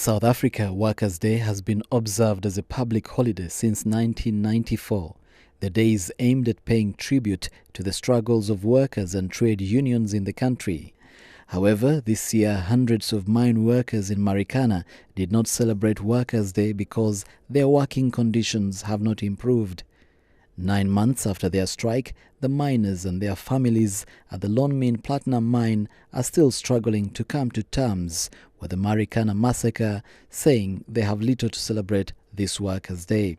South Africa Workers' Day has been observed as a public holiday since 1994. The day is aimed at paying tribute to the struggles of workers and trade unions in the country. However, this year hundreds of mine workers in Marikana did not celebrate Workers' Day because their working conditions have not improved. 9 months after their strike, the miners and their families at the Lonmin Platinum Mine are still struggling to come to terms with the Marikana massacre, saying they have little to celebrate this Workers' Day.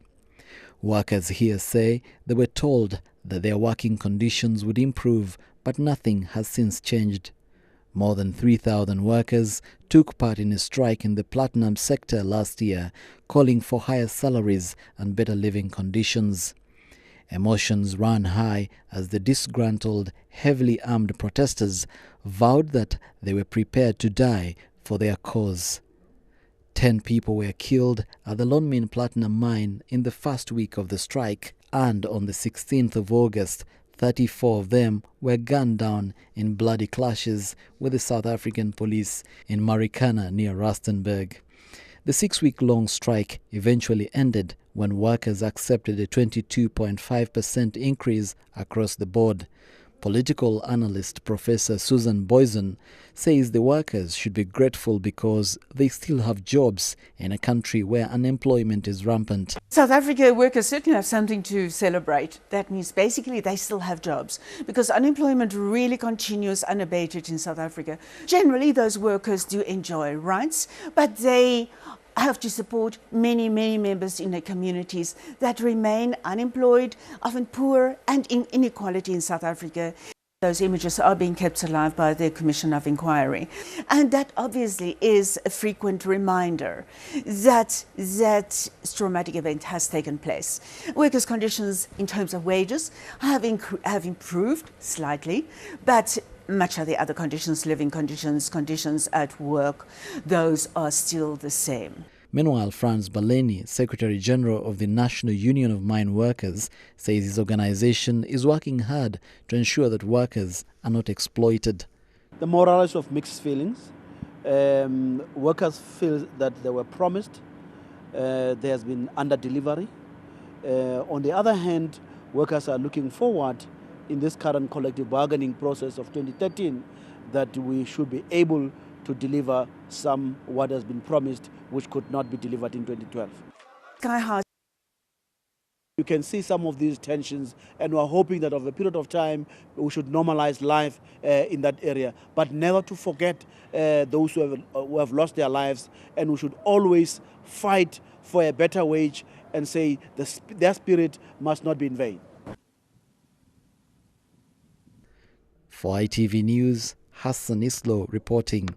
Workers here say they were told that their working conditions would improve, but nothing has since changed. More than 3,000 workers took part in a strike in the platinum sector last year, calling for higher salaries and better living conditions. Emotions ran high as the disgruntled, heavily armed protesters vowed that they were prepared to die for their cause. 10 people were killed at the Lonmin Platinum Mine in the first week of the strike, and on the 16th of August, 34 of them were gunned down in bloody clashes with the South African police in Marikana near Rustenburg. The 6-week-long strike eventually ended when workers accepted a 22.5% increase across the board. Political analyst Professor Susan Boyson says the workers should be grateful because they still have jobs in a country where unemployment is rampant. South Africa workers certainly have something to celebrate. That means basically they still have jobs because unemployment really continues unabated in South Africa. Generally, those workers do enjoy rights, but they have to support many members in their communities that remain unemployed, often poor, and in inequality in South Africa. Those images are being kept alive by the Commission of Inquiry. And that obviously is a frequent reminder that that traumatic event has taken place. Workers' conditions in terms of wages have improved slightly, but much of the other conditions, living conditions, conditions at work, those are still the same. Meanwhile, Franz Baleni, Secretary General of the National Union of Mine Workers, says his organization is working hard to ensure that workers are not exploited. The morale is of mixed feelings. Workers feel that they were promised. There has been under-delivery. On the other hand, workers are looking forward in this current collective bargaining process of 2013 that we should be able to deliver some what has been promised, which could not be delivered in 2012. Sky high. You can see some of these tensions, and we're hoping that over a period of time we should normalize life in that area, but never to forget those who have lost their lives, and we should always fight for a better wage and say their spirit must not be in vain. For ITV News, Hassan Islo reporting.